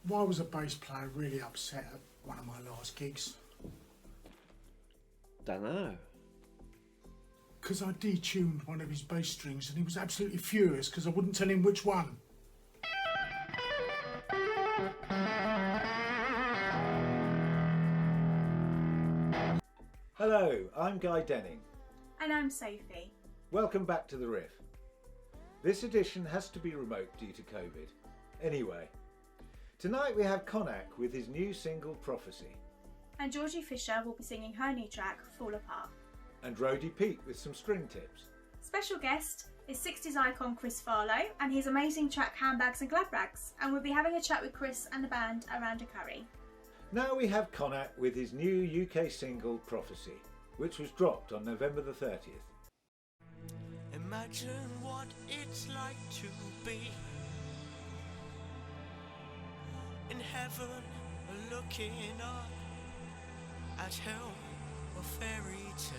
Why was a bass player really upset at one of my last gigs? Dunno. Because I detuned one of his bass strings and he was absolutely furious because I wouldn't tell him which one. Hello, I'm Guy Denning. And I'm Sophie. Welcome back to the Riff. This edition has to be remote due to COVID. Anyway, tonight we have Connacht with his new single Prophecy. And Georgie Fisher will be singing her new track, Fall Apart. And Roadie Pete with some string tips. Special guest is 60s icon Chris Farlow and his amazing track Handbags and Glad Rags, and we'll be having a chat with Chris and the band around a curry. Now we have Connacht with his new UK single Prophecy, which was dropped on November the 30th. Imagine what it's like to be in heaven, looking up at hell, a fairy tale.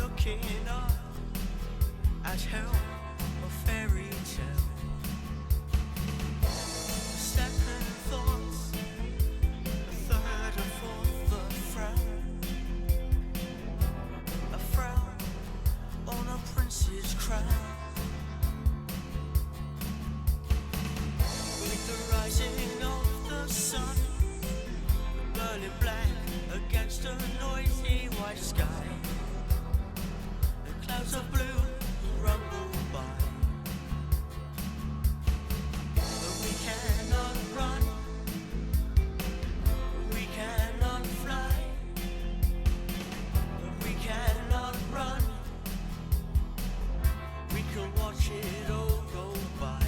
Looking up at hell, a fairy tale. Second thoughts, a third, a fourth, a frown on a prince's crown. With the rising of the sun, burning black against a noisy white sky. Clouds of blue rumble by, but we cannot run, we cannot fly, but we cannot run, we can watch it all go by.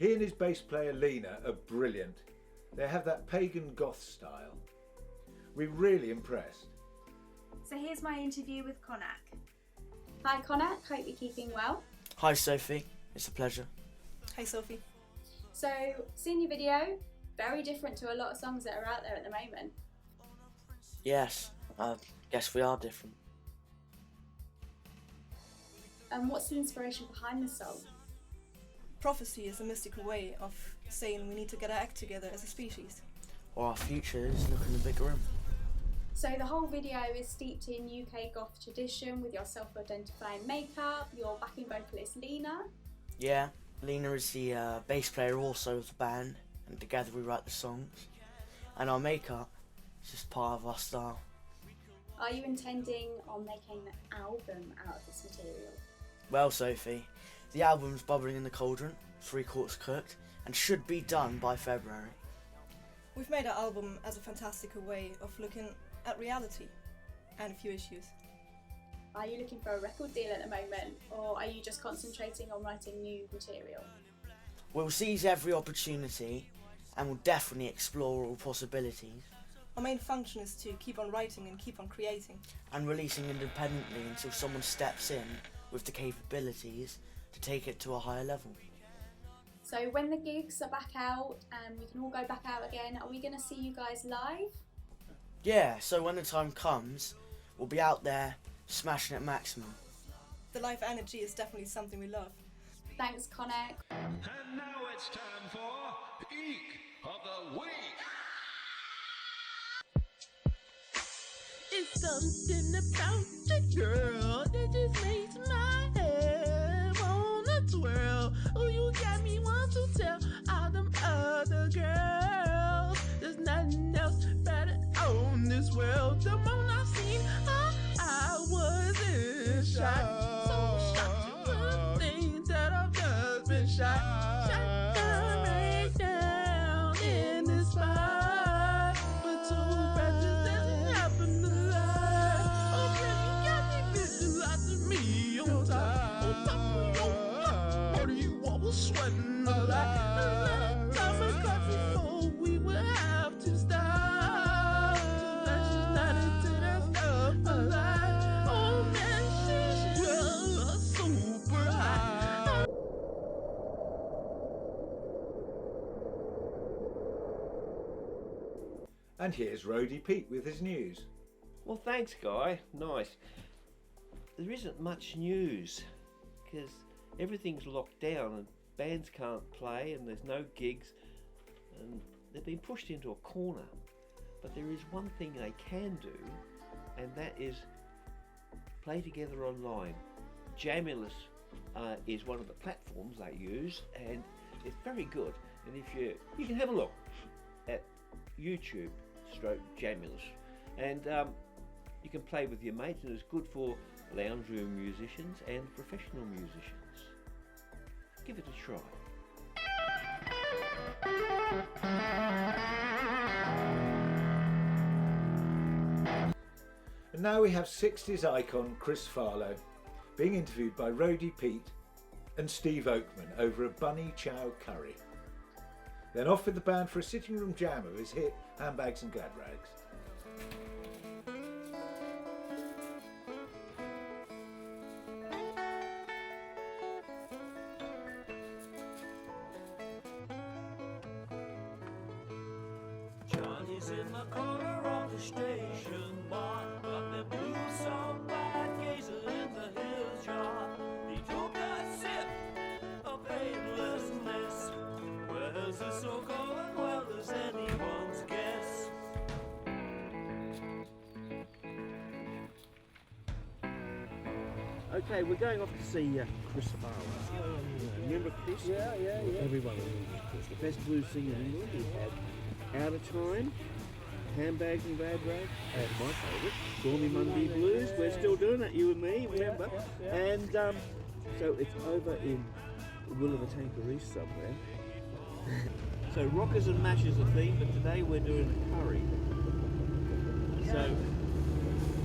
He and his bass player Lena are brilliant. They have that pagan goth style. We're really impressed. So here's my interview with Konak. Hi Konak, hope you're keeping well. Hi Sophie, it's a pleasure. Hi Sophie. So, seen your video, very different to a lot of songs that are out there at the moment. Yes, I guess we are different. And what's the inspiration behind the song? Prophecy is a mystical way of saying we need to get our act together as a species. Or our future is looking a bit grim. So the whole video is steeped in UK goth tradition with your self-identifying makeup, your backing vocalist Lena. Yeah, Lena is the bass player also of the band, and together we write the songs. And our makeup is just part of our style. Are you intending on making an album out of this material? Well Sophie, the album's bubbling in the cauldron, 3/4 cooked, and should be done by February. We've made our album as a fantastical way of looking at reality and a few issues. Are you looking for a record deal at the moment, or are you just concentrating on writing new material? We'll seize every opportunity and we'll definitely explore all possibilities. Our main function is to keep on writing and keep on creating. And releasing independently until someone steps in with the capabilities to take it to a higher level. So when the gigs are back out and we can all go back out again, are we going to see you guys live? Yeah, so when the time comes, we'll be out there smashing at maximum. The live energy is definitely something we love. Thanks, Konak. And now it's time for Eek of the Week. It's something about the girl that just makes my head wanna twirl. Oh, you got me want to tell all them other girls there's nothing else better on this world. The moment I seen her, I was in shock. So shocked you would think that I've just been shot. Shot down right down in this spot. But two breaths doesn't happen to lie. Oh, girl, you got me visualizing me on top. On top of your what do you want? Was sweating a lot. Another time I cried before we would have to stop. So let's just not into that stuff a lot. Oh man, she's just super high. And here's Roadie Pete with his news. Well, thanks, Guy. Nice. There isn't much news because everything's locked down and bands can't play and there's no gigs and they've been pushed into a corner. But there is one thing they can do, and that is play together online. Jamulus is one of the platforms they use, and it's very good. And if you can have a look at YouTube/Jamulus, and you can play with your mates, and it's good for lounge room musicians and professional musicians. Give it a try. And now we have 60s icon Chris Farlow being interviewed by Roadie Pete and Steve Oakman over a bunny chow curry. Then off with the band for a sitting room jam of his hit Handbags and Glad Rags. Johnny's in the corner of the station bar, got the blue song by gazing in the hills jar. He took a sip of aimlessness. Where's this all going? Well, as anyone's guess. Okay, we're going off to see Chris Farlow. Remember Chris? Yeah. Everyone remembers Chris. The best blues singer in England. He had Out of Time, Handbags and Glad Rags, and my favourite, Stormy Monday Blues. We're still doing it, you and me, remember? And so it's over in Willavatanka East somewhere. So rockers and mash is a theme, but today we're doing a curry. So,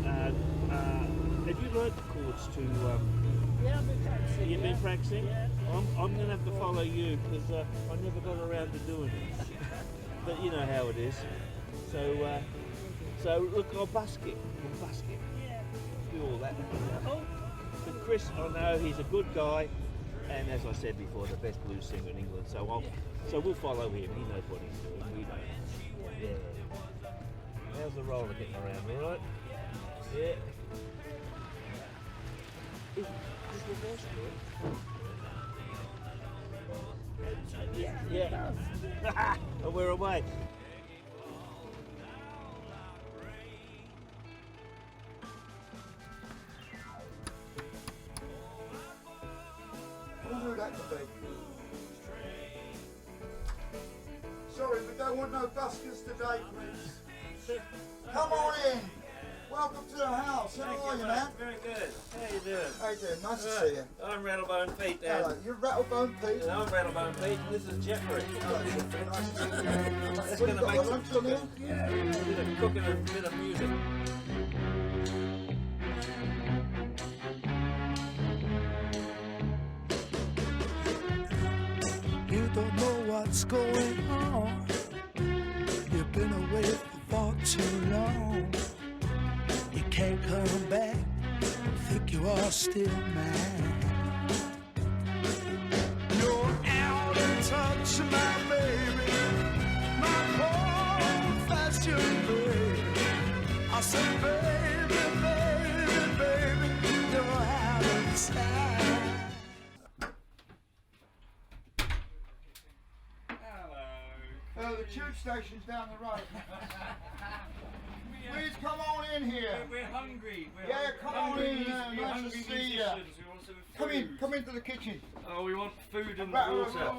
have you learnt the chords to... Yeah, I've been practicing. You've been practicing? Yeah. I'm going to have to follow you because I never got around to doing it. But you know how it is. So look, I'll busk it. Yeah. Do all that. But Chris, I know he's a good guy, and as I said before, the best blues singer in England. So we'll follow him. He knows what he's doing. We don't. Yeah. How's the roller getting around? All right? Yeah. Is the voice good? Yeah. And we're away. I wonder who that could be. Sorry, we don't want no buskers today, please. Come on in. Welcome to the house. How are you, man? Very good. How you doing? How you doing? Nice to see you. I'm Rattlebone Pete, Dad. Hello, you're Rattlebone Pete. And I'm Rattlebone Pete, and this is Jeffrey. Hello, Jeffrey. Nice to meet you. That's What, you going to got make a lunch on here? Yeah, a bit of cooking and a bit of music. You don't know what's going on. You've been away for far too long. You can't come back. Think you are still mine. You're out of touch, my baby. My poor fashion baby. I said, baby, baby, baby, you're out of time. The tube station's down the road. Please come on in here. We're hungry. Come on in. Nice to see you. Come into the kitchen. Oh, we want food and water.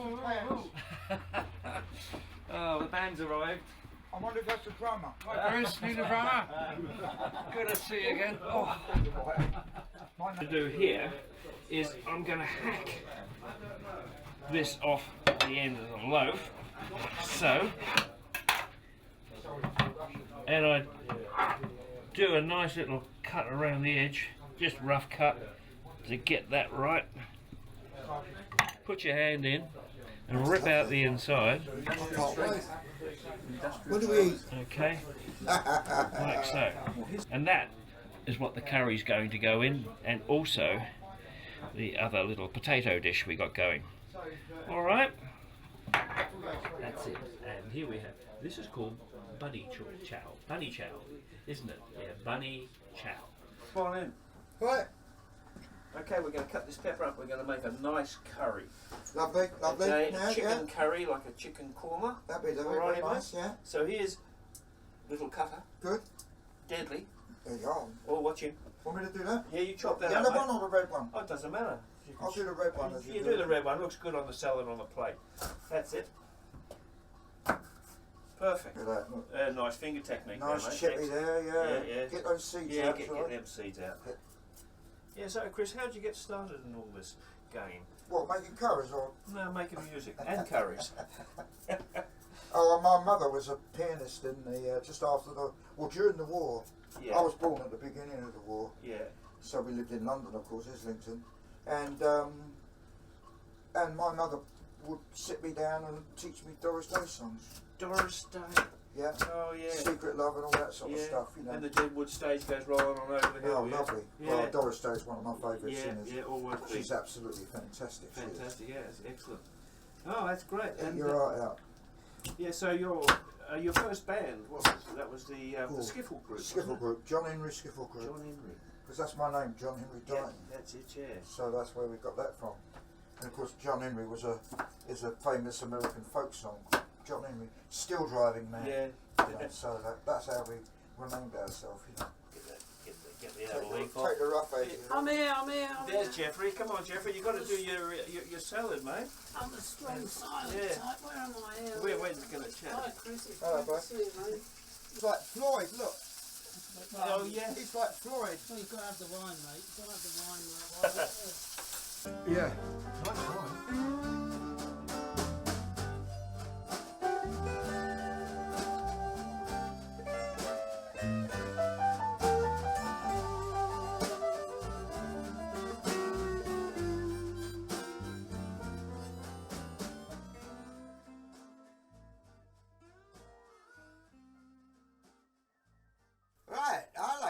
Oh, the band's arrived. I wonder if that's the drummer. Hi, Bruce. New drummer. Good to see you again. Oh. What to do here is I'm going to hack this off the end of the loaf. So, and I do a nice little cut around the edge, just rough cut to get that right. Put your hand in and rip out the inside. What do we eat? Okay, like so. And that is what the curry's going to go in, and also the other little potato dish we got going. All right. That's it. And here we have, this is called bunny chow. Bunny chow, isn't it? Yeah, bunny chow. Come on in. Right. Okay, we're going to cut this pepper up. We're going to make a nice curry. Lovely, lovely. Okay, Yeah, chicken curry, like a chicken korma. That'd be lovely, Alrighty, very nice, mate. yeah. So here's little cutter. Good. Deadly. There you go. Oh, watch him. Want me to do that? Yeah, you chop that The up, yellow mate. one or the red one? Oh, it doesn't matter. I'll do the red one. As You do the red one. Looks good on the salad on the plate. That's it. Perfect. Look at that. Nice finger technique. Nice there, mate. chippy Excellent. there, yeah. Yeah. Get those seeds Yeah, out. get right? them seeds out. Yeah, so Chris, how did you get started in all this game? What, making curries or? No, making music and curries. Oh, my mother was a pianist in the just after the during the war. Yeah. I was born at the beginning of the war. Yeah. So we lived in London, of course, Islington, and my mother would sit me down and teach me Doris Day songs. Doris Day. Yeah. Oh yeah. Secret Love and all that sort of stuff, you know. And the Deadwood stage goes rolling on over the hill. Oh, yeah? lovely. Yeah. Well, Doris Day is one of my favourite singers. Yeah, always. She's absolutely fantastic. Fantastic, yeah, it's excellent. Oh, that's great. And you're right out. Yeah, so your first band, what was it? That was the Skiffle Group. Skiffle Group, John Henry Skiffle Group. John Henry. Because that's my name, John Henry Dighton. That's it, yeah. So that's where we got that from. And of course, John Henry is a famous American folk song. John Henry, Still Driving Man. Yeah. You know, so that's how we renamed ourselves, you know. Get the Take the rough edge. I'm here. There's Jeffrey. Come on, Jeffrey. You've got to do your salad, mate. I'm a strong silent Yeah. type. Where am I here? We're going to chat. Hi, Chris. It's Hello, good bud. to see you, mate. It's like Floyd, look. Oh, yeah. It's like Floyd. Well, you've got to have the wine, mate. You've got to have the wine, mate. Yeah. Nice wine.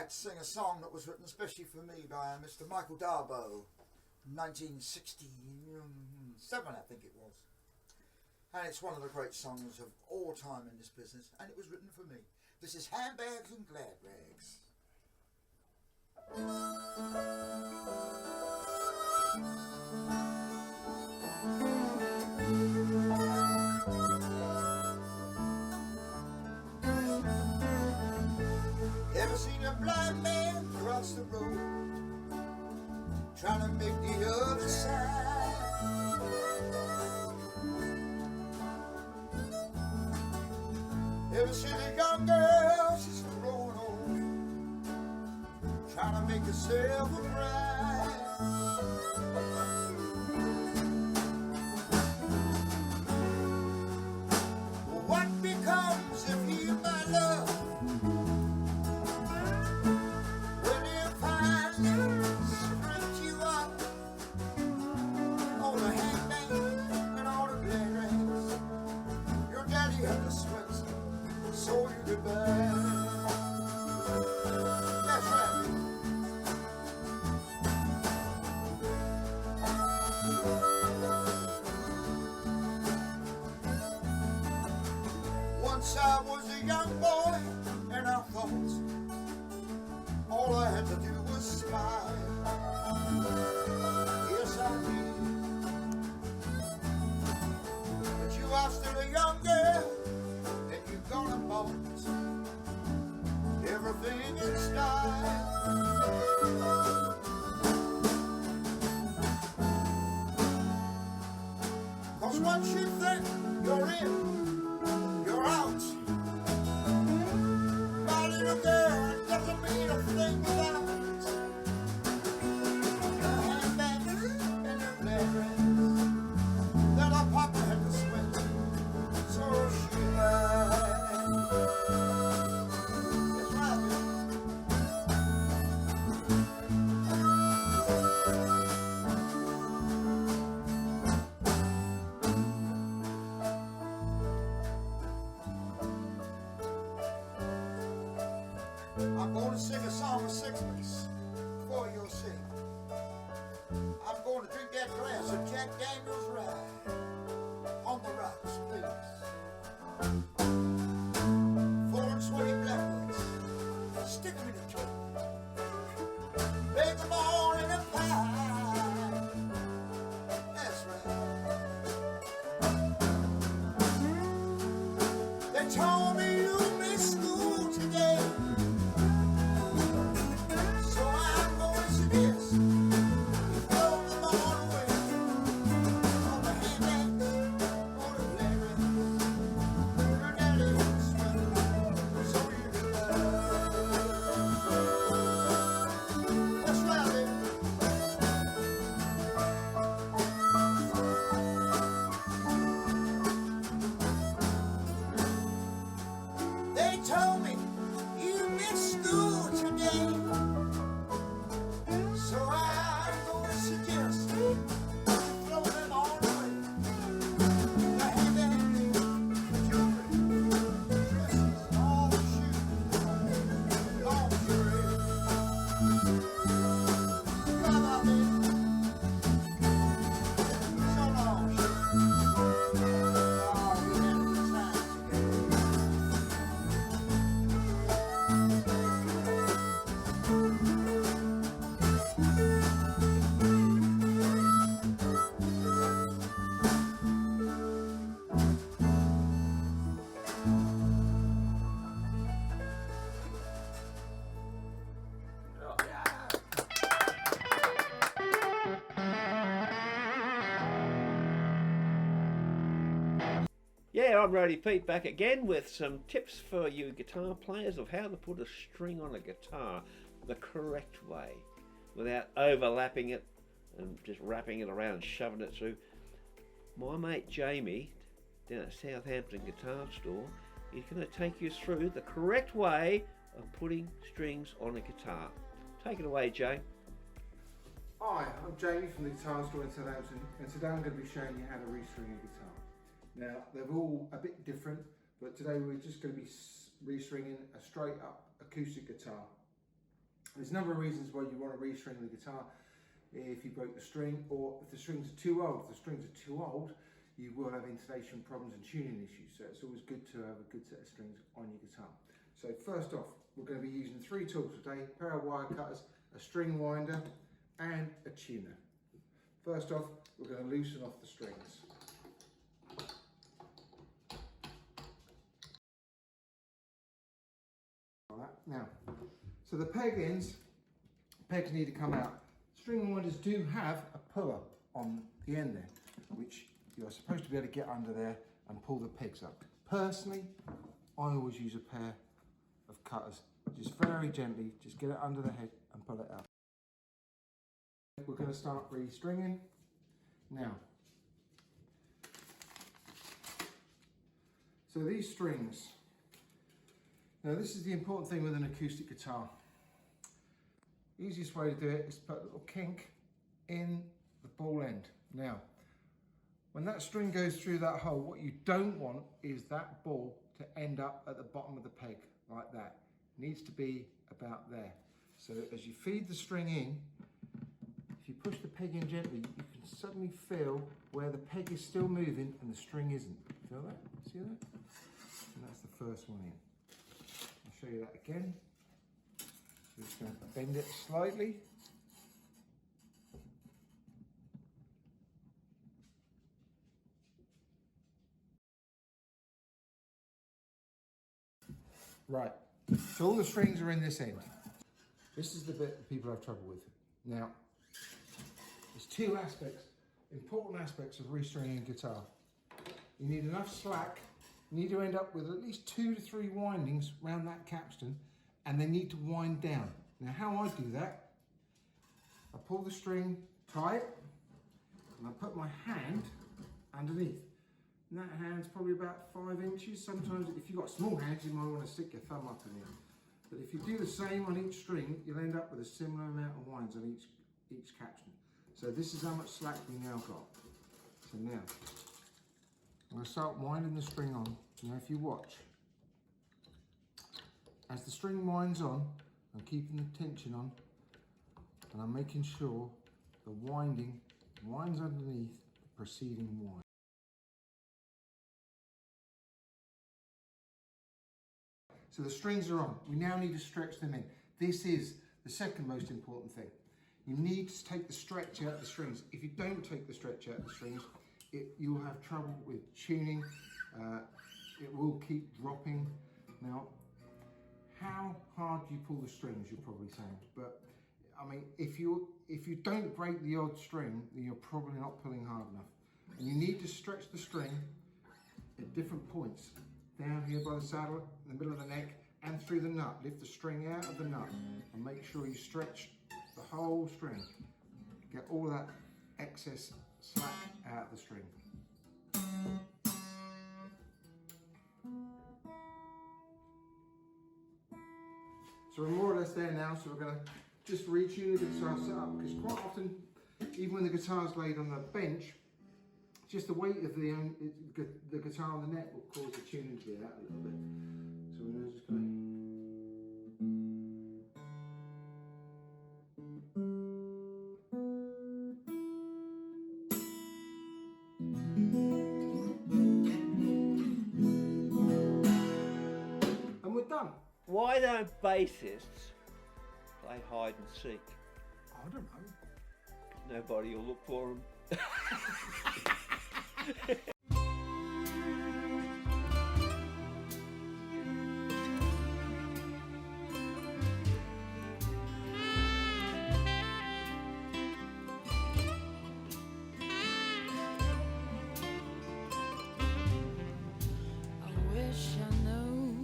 like to sing a song that was written especially for me by Mr. Michael Darbo, 1967 I think it was. And it's one of the great songs of all time in this business, and it was written for me. This is Handbags and Glad Rags. Ever seen a blind man cross the road, trying to make the other side? Ever seen a young girl, she's growing old, trying to make herself a bride? What becomes of you, my love, when you finally stripped you up? All the handbags and all the glad rags, your daddy had to sweat, so you goodbye. That's right. Once I was a young boy, and I thought all I had to do was smile. Yes, I did. But you are still a young girl, and you've gone and bought everything in style. 'Cause once you think you're in, you're out. My little girl, it doesn't mean a thing without the handbags and the glad rags that our papa had to sweat, so she lied. That's right, baby. I'm going to sing a song of sixpence for you'll see. I'm going to drink that glass of Jack Daniels rye on the rocks, please. 4 and 20 blackbirds, stick 'em in the tree. Bake 'em all in a pie. That's right. They told me you missed school today, so I'm going to suggest you throw them all away. All the handbags, all the glad rags, your daddy had to sweat, so you could That's right, baby. They told me you missed school today, so I'm going to suggest you throw them all away. The handbags, the jewelry, dresses, all the shoes, lingerie. Bye-bye, baby. So long, sugar. Oh, we had a good time together. Yeah, I'm Roadie Pete back again with some tips for you guitar players of how to put a string on a guitar the correct way without overlapping it and just wrapping it around and shoving it through. My mate Jamie down at Southampton Guitar Store is going to take you through the correct way of putting strings on a guitar. Take it away, Jay. Hi, I'm Jamie from the Guitar Store in Southampton, and today I'm going to be showing you how to restring a guitar. Now, they're all a bit different, but today we're just going to be restringing a straight up acoustic guitar. There's a number of reasons why you want to restring the guitar. If you broke the string, or if the strings are too old. If the strings are too old, you will have intonation problems and tuning issues. So it's always good to have a good set of strings on your guitar. So first off, we're going to be using 3 tools today: a pair of wire cutters, a string winder, and a tuner. First off, we're going to loosen off the strings. Now, so the pegs need to come out. String winders do have a puller on the end there, which you're supposed to be able to get under there and pull the pegs up. Personally, I always use a pair of cutters. Just very gently, just get it under the head and pull it out. We're going to start re-stringing now. So these strings, now this is the important thing with an acoustic guitar. Easiest way to do it is to put a little kink in the ball end. Now, when that string goes through that hole, what you don't want is that ball to end up at the bottom of the peg like that. It needs to be about there. So as you feed the string in, if you push the peg in gently, you can suddenly feel where the peg is still moving and the string isn't. Feel that? See that? And that's the first one in. I'll show you that again. So just going to bend it slightly. Right, so all the strings are in this end. This is the bit that people have trouble with. Now, there's 2 aspects, important aspects of restringing a guitar. You need enough slack. You need to end up with at least 2 to 3 windings around that capstan, and they need to wind down. Now, how I do that, I pull the string tight, and I put my hand underneath. And that hand's probably about 5 inches. Sometimes, if you've got small hands, you might want to stick your thumb up in it. But if you do the same on each string, you'll end up with a similar amount of winds on each capstan. So this is how much slack we now got. So now, I'm going to start winding the string on. Now if you watch, as the string winds on, I'm keeping the tension on, and I'm making sure the winding winds underneath the preceding wind. So the strings are on. We now need to stretch them in. This is the second most important thing. You need to take the stretch out of the strings. If you don't take the stretch out of the strings, you'll have trouble with tuning. It will keep dropping. Now, how hard do you pull the strings, you're probably saying. But I mean, if you don't break the odd string, then you're probably not pulling hard enough. And you need to stretch the string at different points. Down here by the saddle, in the middle of the neck, and through the nut. Lift the string out of the nut and make sure you stretch the whole string. Get all that excess slack out of the string. So we're more or less there now, so we're going to just retune the guitar setup, because quite often, even when the guitar's laid on the bench, just the weight of the guitar on the neck will cause the tuning to be out a little bit. So we're just going to... And we're done. Why don't bassists play hide and seek? I don't know. Nobody will look for them. I wish I knew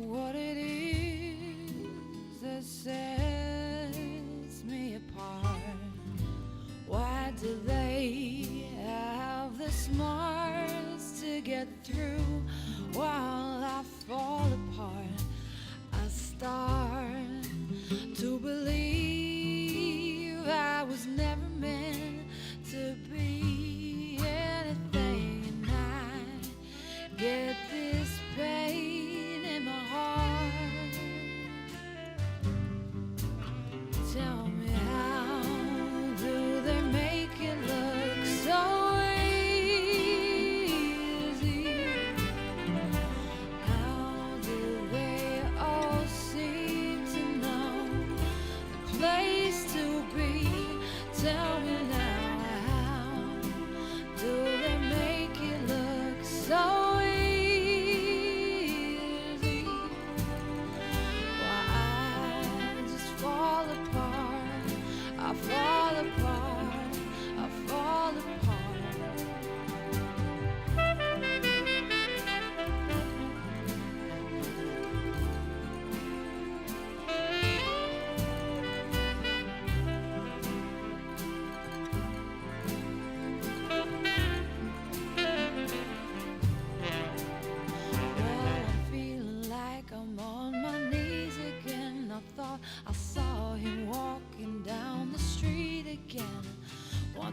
what it is that sets me apart. Why do they have the smarts to get through while I fall apart? I start to believe I was never meant to be anything, and I get this pain in my heart.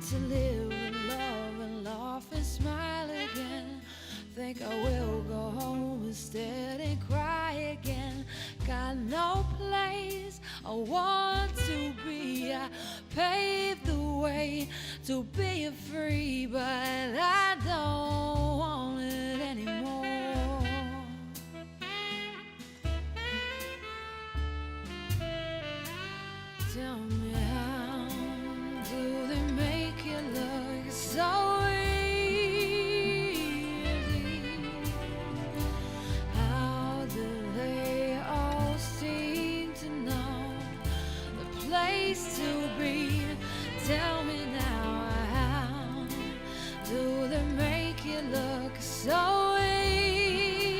Want to live in love and laugh and smile again. Think I will go home instead and cry again. Got no place I want to be. I paved the way to be free, but I don't want it anymore. Tell me, how do they make you look so easy? How do they all seem to know the place to be? Tell me now, how do they make you look so easy?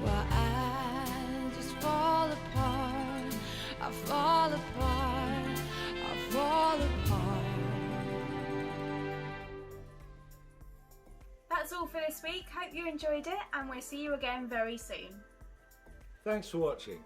Well, I just fall apart, I fall apart, I fall apart. That's all for this week. Hope you enjoyed it, and we'll see you again very soon. Thanks for watching.